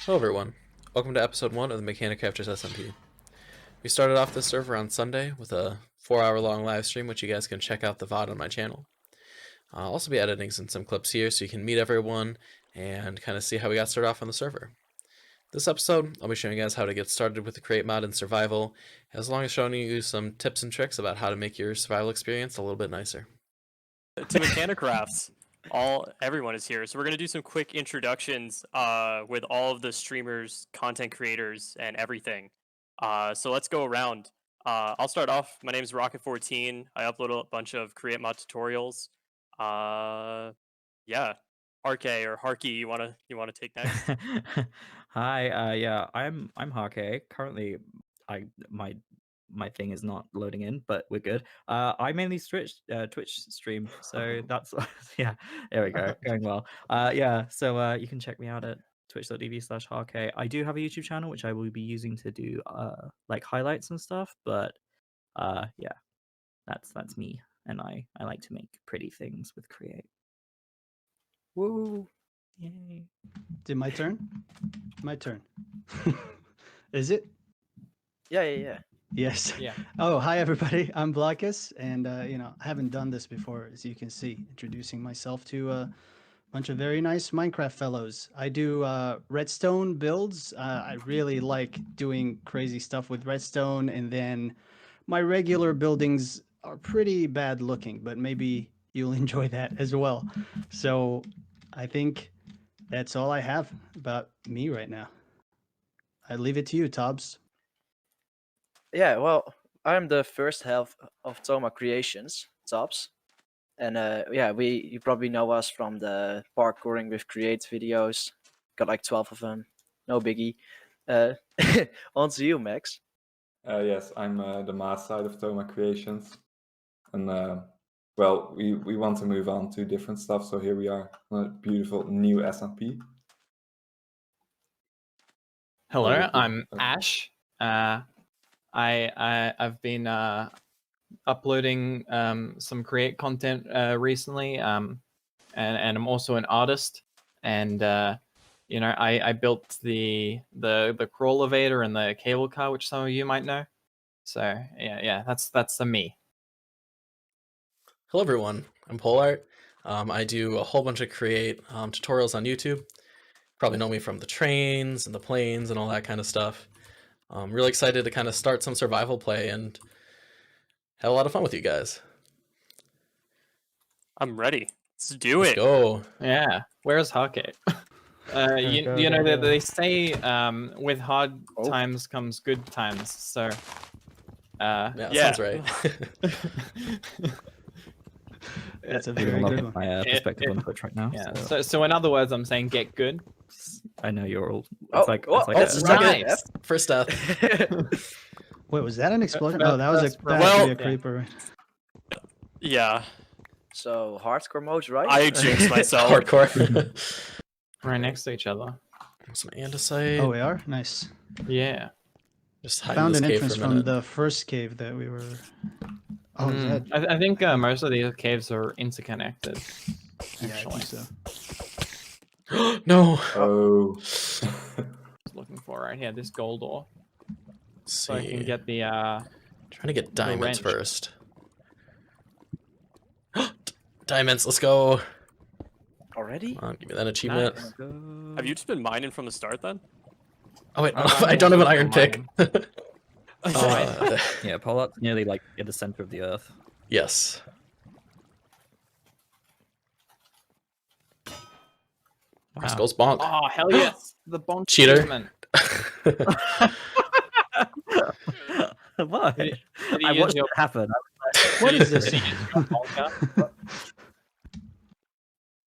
Hello everyone, welcome to episode 1 of the MechaniCrafters SMP. We started off this server on Sunday with a 4-hour long live stream, which you guys can check out the VOD on my channel. I'll also be editing some clips here so you can meet everyone and kind of see how we got started off on the server. This episode, I'll be showing you guys how to get started with the Create mod in survival, as long as showing you some tips and tricks about how to make your survival experience a little bit nicer. To Mechanicrafts. Everyone is here, so we're gonna do some quick introductions with all of the streamers, content creators, and everything. So let's go around. I'll start off. My name is Rocket14. I upload a bunch of Create mod tutorials. Yeah, Harke or Harky, you wanna take next? Hi, yeah, I'm Harke. Currently, my thing is not loading in, but we're good. I mainly Twitch stream, so that's yeah. There we go, going well. Yeah, so you can check me out at twitch.tv/Harke. I do have a YouTube channel which I will be using to do like highlights and stuff, but yeah, that's me, and I like to make pretty things with Create. Woo! Yay! Is it my turn? My turn. Is it? Yeah. Yes. Yeah. Oh, hi everybody. I'm Blockus, and I haven't done this before, as you can see. Introducing myself to a bunch of very nice Minecraft fellows. I do redstone builds. I really like doing crazy stuff with redstone, and then my regular buildings are pretty bad looking, but maybe you'll enjoy that as well. So I think that's all I have about me right now. I leave it to you, Tobbs. Yeah, well, I'm the first half of Toma Creations, Tops. And yeah, you probably know us from the parkouring with Create videos. Got like 12 of them. No biggie. On to you, Max. Yes, I'm the mass side of Toma Creations. And well, we want to move on to different stuff, so here we are on a beautiful new SMP. Hello, I'm Ash. I've been uploading some Create content recently, and I'm also an artist. And I built the crawl elevator and the cable car, which some of you might know. So yeah, that's me. Hello everyone, I'm Polart. I do a whole bunch of Create tutorials on YouTube. Probably know me from the trains and the planes and all that kind of stuff. I'm really excited to kind of start some survival play and have a lot of fun with you guys. I'm ready. Let's do it. Let's go. Yeah, where's Harke? You know that they say with hard times comes good times. So yeah, sounds right. That's a very good one. My perspective on Twitch right now. Yeah. So in other words, I'm saying get good. I know you're all. Oh, It's like that's right. First death. Wait, was that an explosion? Oh, that was a Well, creeper. Yeah, So, hardcore mode's right? I jinxed myself. Hardcore. Right next to each other. Some andesite. Oh, we are? Nice. Yeah. Just I hide found in an this cave entrance for a from minute. the first cave that we were... Oh, is that... I think most of these caves are interconnected. Yeah, I Actually, think so. No. Oh. I was looking for right here this gold ore, Let's so I can see. get the Trying to get diamonds wrench. first. Diamonds, let's go. Already? Come on, give me that achievement. Nice. Have you just been mining from the start then? Oh wait, I'm I don't have an also iron pick. Yeah, Pollard's nearly like in the center of the earth. Yes. Let's Wow. go bonk. Oh hell yes, the bonk Cheater. achievement. What? Did you I use watched your- it happen. What is this? Did you use your bonker?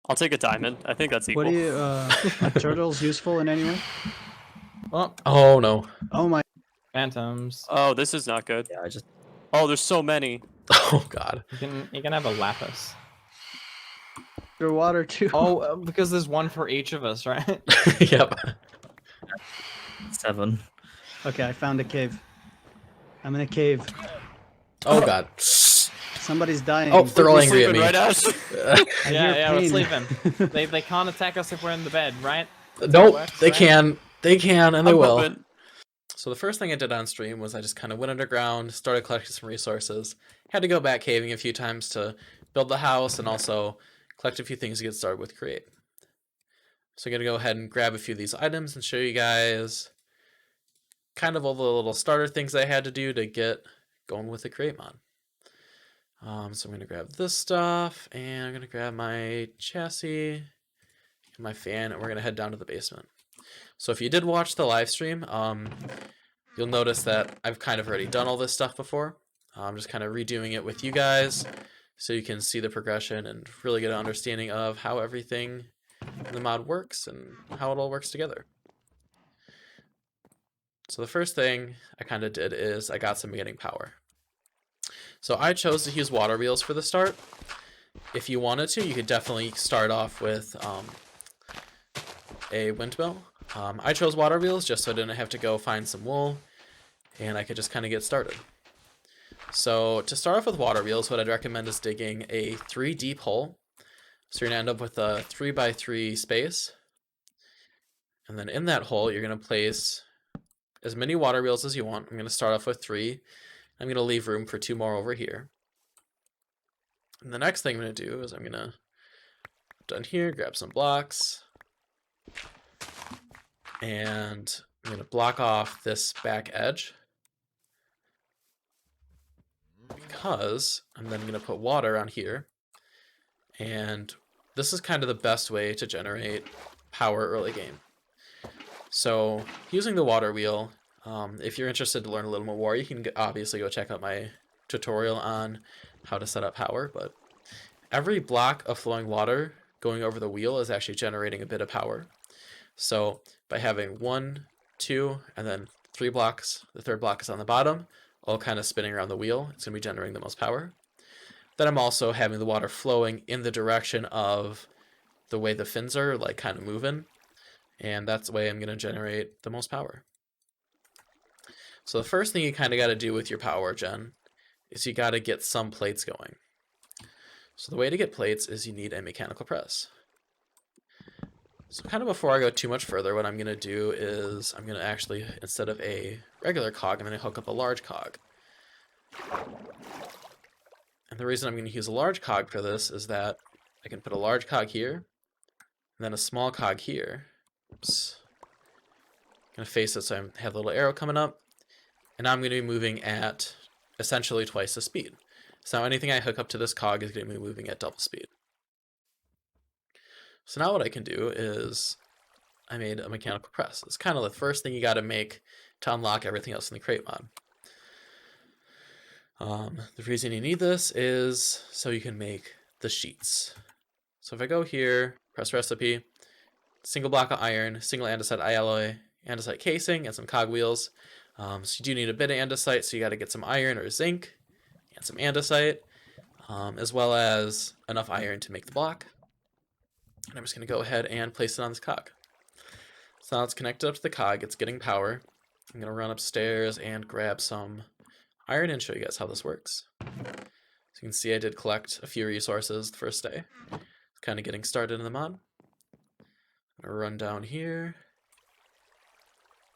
I'll take a diamond. I think that's equal. What do you... are turtles useful in any way? Well, Oh no. Oh my... phantoms. Oh, this is not good. Yeah, I just. Oh, there's so many. Oh god. You can have a lapis. Through water too. Oh, because there's one for each of us, right? Yep. 7. Okay, I found a cave. I'm in a cave. Oh god. Somebody's dying. Oh, they're all We're angry at sleeping, me. right, Ash? I yeah, hear we're pain. sleeping. They can't attack us if we're in the bed, right? Nope, works, they right? can. They can, and they I'm will. hoping. So the first thing I did on stream was I just kind of went underground, started collecting some resources. Had to go back caving a few times to build the house and also collect a few things to get started with Create. So I'm going to go ahead and grab a few of these items and show you guys kind of all the little starter things I had to do to get going with the Create mod. So I'm going to grab this stuff, and I'm going to grab my chassis and my fan, and we're going to head down to the basement. So if you did watch the live stream, you'll notice that I've kind of already done all this stuff before. I'm just kind of redoing it with you guys so you can see the progression and really get an understanding of how everything in the mod works and how it all works together. So the first thing I kind of did is I got some beginning power. So I chose to use water wheels for the start. If you wanted to, you could definitely start off with a windmill. I chose water wheels just so I didn't have to go find some wool, and I could just kind of get started. So to start off with water wheels, what I'd recommend is digging a 3 deep hole. So you're going to end up with a 3x3 space. And then in that hole, you're going to place as many water wheels as you want. I'm going to start off with 3. I'm going to leave room for 2 more over here. And the next thing I'm going to do is I'm going to, done here, grab some blocks. And I'm going to block off this back edge. Because I'm then going to put water on here. And this is kind of the best way to generate power early game. So using the water wheel, if you're interested to learn a little more, you can obviously go check out my tutorial on how to set up power, but every block of flowing water going over the wheel is actually generating a bit of power. So by having 1, 2, and then 3 blocks, the third block is on the bottom, all kind of spinning around the wheel, it's going to be generating the most power. Then I'm also having the water flowing in the direction of the way the fins are like kind of moving, and that's the way I'm going to generate the most power. So the first thing you kind of got to do with your power gen is you got to get some plates going. So the way to get plates is you need a mechanical press. So kind of before I go too much further, what I'm going to do is I'm going to actually, instead of a regular cog, I'm going to hook up a large cog. And the reason I'm going to use a large cog for this is that I can put a large cog here, and then a small cog here. Oops. I'm going to face it so I have a little arrow coming up. And now I'm going to be moving at essentially twice the speed. So anything I hook up to this cog is going to be moving at double speed. So now what I can do is I made a mechanical press. It's kind of the first thing you got to make to unlock everything else in the crate mod. The reason you need this is so you can make the sheets. So if I go here, press recipe, single block of iron, single andesite alloy, andesite casing, and some cog wheels. So you do need a bit of andesite, so you got to get some iron or zinc and some andesite, as well as enough iron to make the block. And I'm just going to go ahead and place it on this cog. So now it's connected up to the cog, it's getting power. I'm going to run upstairs and grab some iron and show you guys how this works. So you can see I did collect a few resources the first day. Kind of getting started in the mod. I'm going to run down here,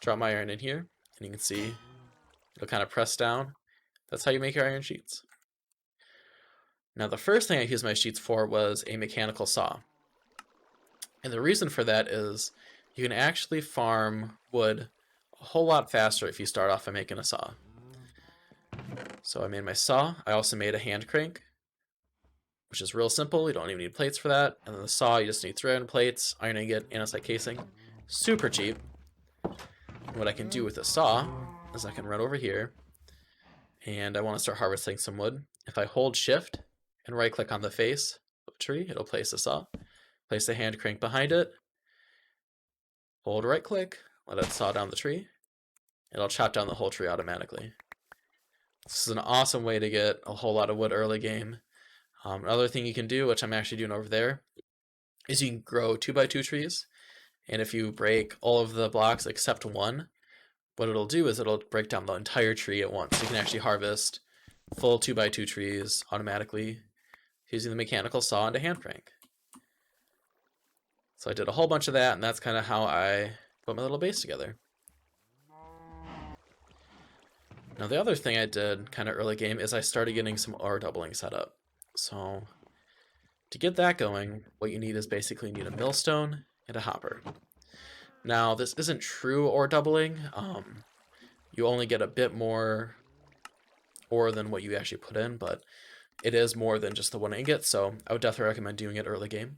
drop my iron in here, and you can see it'll kind of press down. That's how you make your iron sheets. Now the first thing I used my sheets for was a mechanical saw. And the reason for that is you can actually farm wood a whole lot faster if you start off by making a saw. So I made my saw. I also made a hand crank, which is real simple. You don't even need plates for that. And then the saw, you just need thread and plates, iron ingot, andesite casing. Super cheap. And what I can do with the saw is I can run over here, and I want to start harvesting some wood. If I hold shift and right click on the face of a tree, it'll place the saw. Place the hand crank behind it, hold right click, let it saw down the tree. It'll chop down the whole tree automatically. This is an awesome way to get a whole lot of wood early game. Another thing you can do, which I'm actually doing over there, is you can grow 2x2 trees. And if you break all of the blocks except one, what it'll do is it'll break down the entire tree at once. You can actually harvest full 2x2 trees automatically using the mechanical saw and a hand crank. So I did a whole bunch of that, and that's kind of how I put my little base together. Now the other thing I did kind of early game is I started getting some ore doubling set up. So to get that going, what you need is basically you need a millstone and a hopper. Now this isn't true ore doubling. You only get a bit more ore than what you actually put in, but it is more than just the 1 ingot, so I would definitely recommend doing it early game.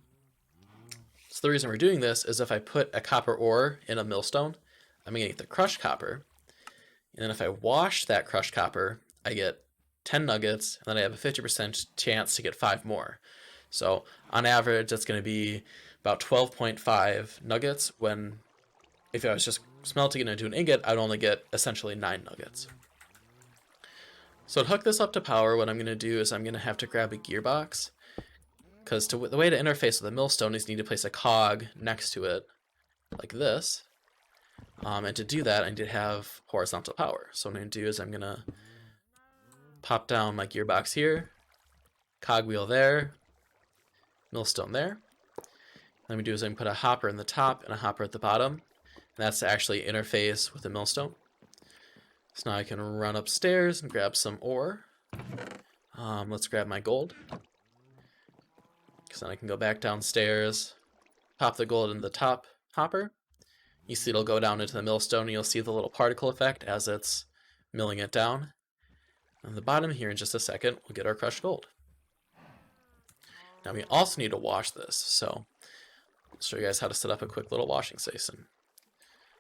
So the reason we're doing this is if I put a copper ore in a millstone, I'm going to get the crushed copper, and then if I wash that crushed copper, I get 10 nuggets, and then I have a 50% chance to get 5 more. So on average, that's going to be about 12.5 nuggets, when if I was just smelting it into an ingot, I'd only get essentially 9 nuggets. So to hook this up to power, what I'm going to do is I'm going to have to grab a gearbox, because the way to interface with a millstone is you need to place a cog next to it, like this. And to do that, I need to have horizontal power. So what I'm going to do is I'm going to pop down my gearbox here, cogwheel there, millstone there. What I'm going to do is I'm going to put a hopper in the top and a hopper at the bottom. And that's to actually interface with the millstone. So now I can run upstairs and grab some ore. Let's grab my gold. Because then I can go back downstairs, pop the gold in the top hopper. You see it'll go down into the millstone, and you'll see the little particle effect as it's milling it down. On the bottom here in just a second, we'll get our crushed gold. Now we also need to wash this, so I'll show you guys how to set up a quick little washing station.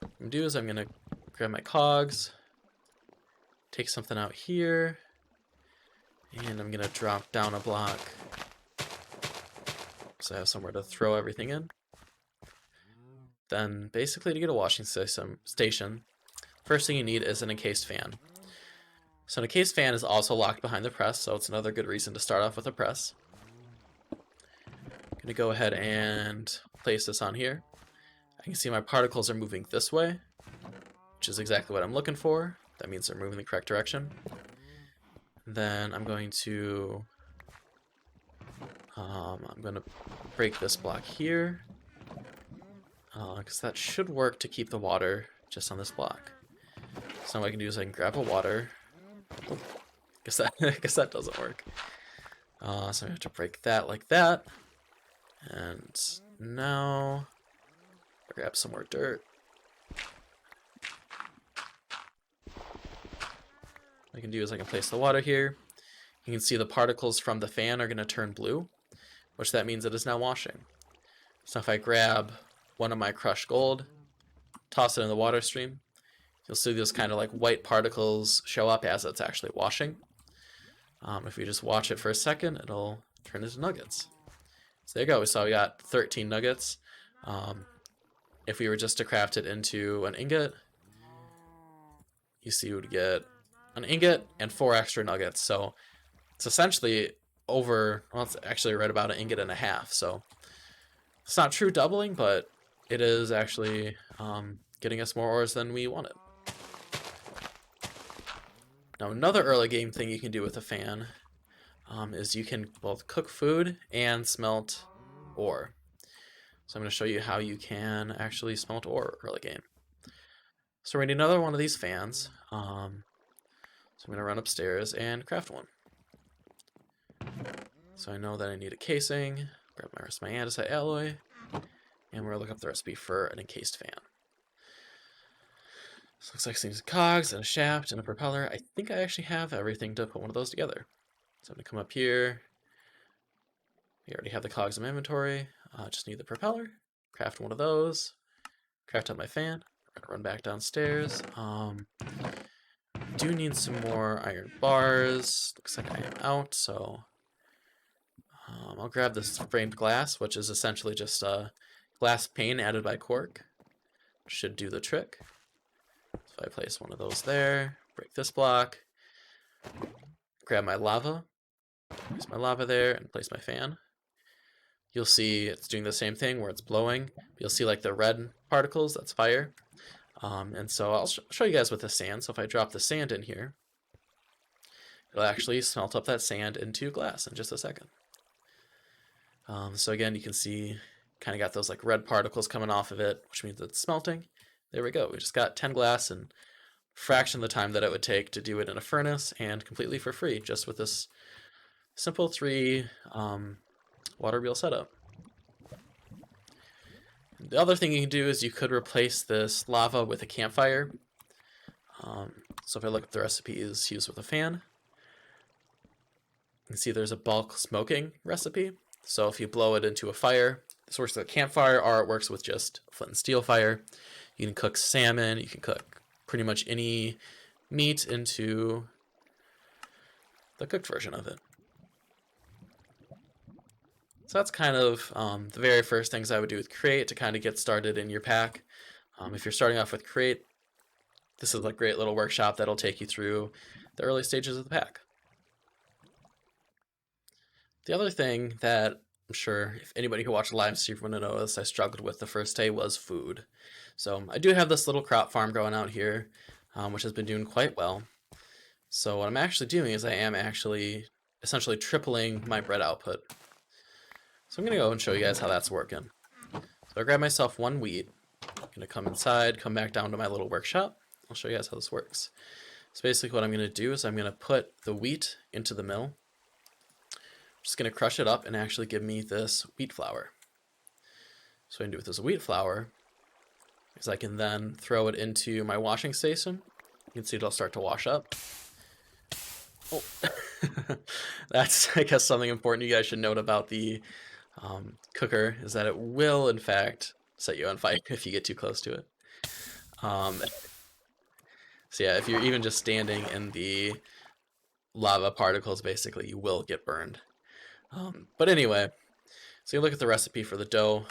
What I'm going to do is I'm going to grab my cogs, take something out here, and I'm going to drop down a block so I have somewhere to throw everything in. Then basically to get a washing station, first thing you need is an encased fan. So an encased fan is also locked behind the press, so it's another good reason to start off with a press. I'm going to go ahead and place this on here. I can see my particles are moving this way, which is exactly what I'm looking for. That means they're moving the correct direction. Then I'm going to break this block here, because that should work to keep the water just on this block. So now what I can do is I can grab a water. Oh, guess that doesn't work. So I have to break that like that. And now I'll grab some more dirt. What I can do is I can place the water here. You can see the particles from the fan are going to turn blue, which that means it is now washing. So if I grab one of my crushed gold, toss it in the water stream, you'll see those kind of like white particles show up as it's actually washing. If you just watch it for a second, it'll turn into nuggets. So there you go. So we got 13 nuggets. If we were just to craft it into an ingot, you see you would get an ingot and 4 extra nuggets. So it's essentially over, well, it's actually right about an ingot and a half. So it's not true doubling, but it is actually getting us more ores than we wanted. Now another early game thing you can do with a fan is you can both cook food and smelt ore. So I'm going to show you how you can actually smelt ore early game. So we need another one of these fans. So I'm going to run upstairs and craft one. So I know that I need a casing, grab my rest of my andesite alloy, and we're going to look up the recipe for an encased fan. So looks like it needs cogs and a shaft and a propeller. I think I actually have everything to put one of those together. So I'm going to come up here. We already have the cogs in my inventory. Just need the propeller. Craft one of those. Craft out my fan. We're going to run back downstairs. Do need some more iron bars. Looks like I am out, so I'll grab this framed glass, which is essentially just a glass pane added by cork. Should do the trick. So I place one of those there, break this block, grab my lava, place my lava there, and place my fan. You'll see it's doing the same thing where it's blowing. You'll see like the red particles, that's fire. And so I'll show you guys with the sand. So if I drop the sand in here, it'll actually smelt up that sand into glass in just a second. So again, you can see kind of got those like red particles coming off of it, which means it's smelting. There we go. We just got 10 glass in fraction of the time that it would take to do it in a furnace, and completely for free, just with this simple 3 water wheel setup. The other thing you can do is you could replace this lava with a campfire. So if I look at the recipes used with a fan, you can see there's a bulk smoking recipe. So if you blow it into a fire, this works with a campfire, or it works with just a flint and steel fire. You can cook salmon, you can cook pretty much any meat into the cooked version of it. So that's kind of the very first things I would do with Create to kind of get started in your pack. If you're starting off with Create, this is a great little workshop that'll take you through the early stages of the pack. The other thing that I'm sure if anybody who watched the live stream would notice I struggled with the first day was food. So I do have this little crop farm going out here, which has been doing quite well. So what I'm actually doing is I am actually essentially tripling my bread output. So I'm going to go and show you guys how that's working. So I grab myself 1 wheat. I'm going to come inside, come back down to my little workshop. I'll show you guys how this works. So basically what I'm going to do is I'm going to put the wheat into the mill. I'm just going to crush it up and actually give me this wheat flour. So what I can do with this wheat flour is I can then throw it into my washing station. You can see it'll start to wash up. Oh, that's, I guess, something important you guys should note about the cooker is that it will, in fact, set you on fire if you get too close to it. So yeah, if you're even just standing in the lava particles, basically, you will get burned. But anyway, so you look at the recipe for the dough.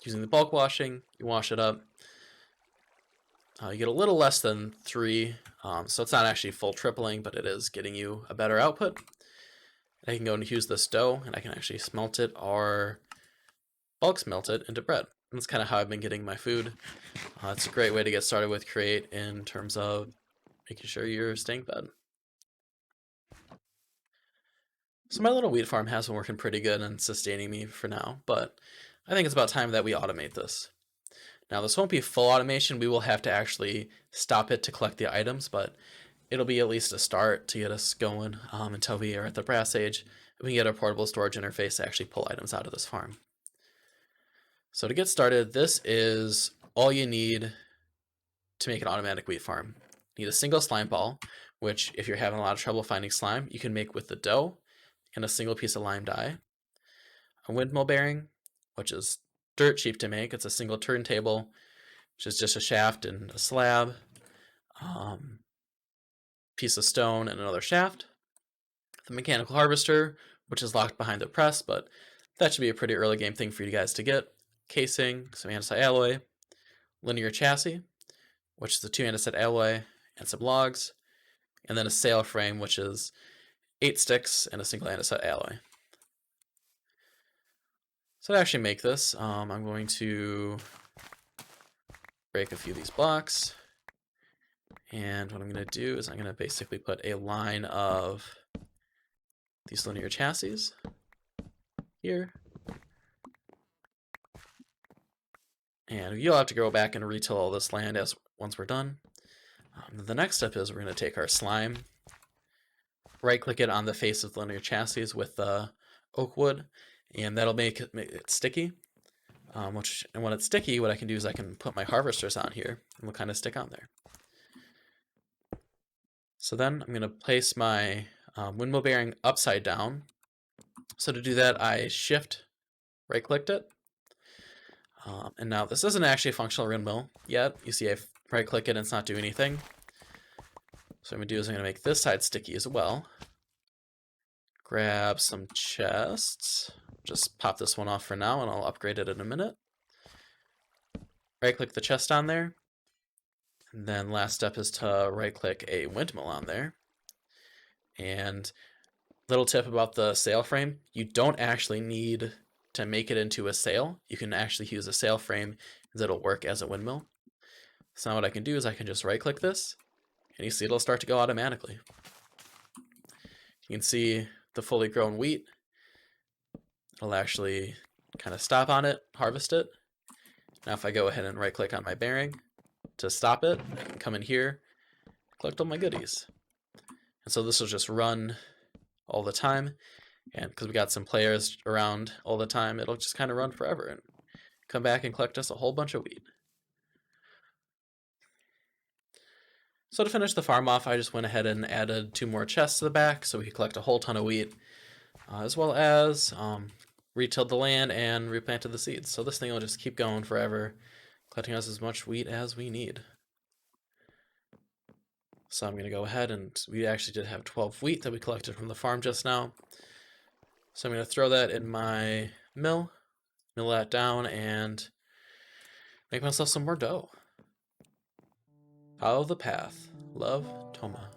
Using the bulk washing, you wash it up. You get a little less than 3, so it's not actually full tripling, but it is getting you a better output. I can go and use this dough, and I can actually smelt it or bulk smelt it into bread. And that's kind of how I've been getting my food. It's a great way to get started with Create in terms of making sure you're staying fed. So my little wheat farm has been working pretty good and sustaining me for now, but I think it's about time that we automate this. Now this won't be full automation, we will have to actually stop it to collect the items, but it'll be at least a start to get us going until we are at the brass age. We can get a portable storage interface to actually pull items out of this farm. So to get started, this is all you need to make an automatic wheat farm. You need a single slime ball, which if you're having a lot of trouble finding slime, you can make with the dough and a single piece of lime dye. A windmill bearing, which is dirt cheap to make. It's a single turntable, which is just a shaft and a slab. Piece of stone and another shaft. The mechanical harvester, which is locked behind the press, but that should be a pretty early game thing for you guys to get. Casing, some andesite alloy, linear chassis, which is a 2 andesite alloy and some logs, and then a sail frame, which is 8 sticks and a single andesite alloy. So to actually make this, I'm going to break a few of these blocks. And what I'm going to do is I'm going to basically put a line of these linear chassis here. And you'll have to go back and retill all this land once we're done. The next step is we're going to take our slime, right-click it on the face of the linear chassis with the oak wood, and that'll make it sticky. And when it's sticky, what I can do is I can put my harvesters on here, and they'll kind of stick on there. So then I'm going to place my windmill bearing upside down. So to do that, I shift right-clicked it. And now this isn't actually a functional windmill yet. You see I right-click it and it's not doing anything. So what I'm going to do is I'm going to make this side sticky as well. Grab some chests. Just pop this one off for now and I'll upgrade it in a minute. Right-click the chest on there. And then last step is to right-click a windmill on there. And little tip about the sail frame, you don't actually need to make it into a sail. You can actually use a sail frame and it'll work as a windmill. So now what I can do is I can just right-click this, and you see it'll start to go automatically. You can see the fully grown wheat. It'll actually kind of stop on it, harvest it, Now if I go ahead and right click on my bearing to stop it, I can come in here, collect all my goodies. And so this will just run all the time. And because we got some players around all the time, it'll just kind of run forever and come back and collect us a whole bunch of wheat. So to finish the farm off, I just went ahead and added 2 more chests to the back so we could collect a whole ton of wheat, as well as retilled the land and replanted the seeds. So this thing will just keep going forever, collecting us as much wheat as we need. So I'm going to go ahead, and we actually did have 12 wheat that we collected from the farm just now. So I'm going to throw that in my mill that down, and make myself some more dough. Follow the path. Love, Toma.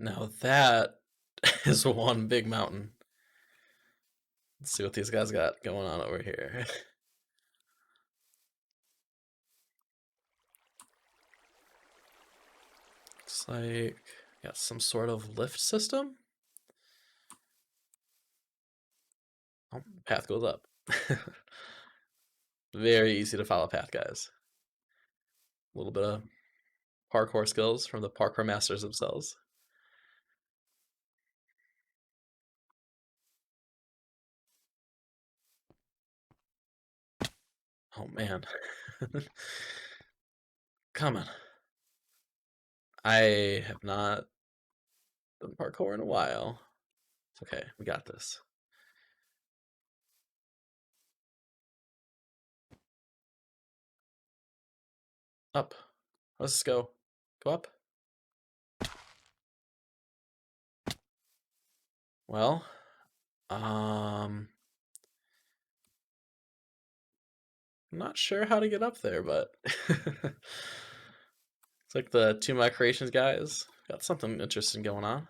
Now that is one big mountain. Let's see what these guys got going on over here. Looks like got some sort of lift system. Oh, path goes up. Very easy to follow path, guys. A little bit of parkour skills from the parkour masters themselves. Oh man. Come on. I have not done parkour in a while. It's okay, we got this. Up. Let's go. Go up. Well, I'm not sure how to get up there, but it's like the 2 My Creations guys got something interesting going on.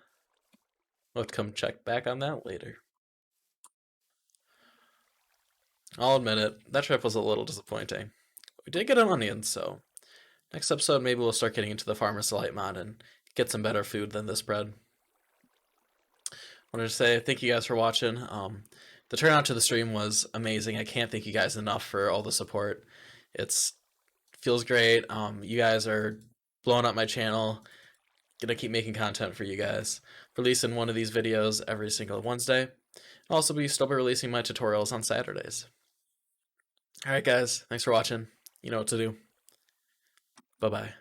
We'll have to come check back on that later. I'll admit it, that trip was a little disappointing. We did get an onion, so next episode maybe we'll start getting into the Farmer's Delight mod and get some better food than this bread. I wanted to say thank you guys for watching. The turnout to the stream was amazing. I can't thank you guys enough for all the support. It's feels great. You guys are blowing up my channel. Gonna keep making content for you guys. Releasing one of these videos every single Wednesday. I'll also still be releasing my tutorials on Saturdays. Alright guys, thanks for watching. You know what to do. Bye-bye.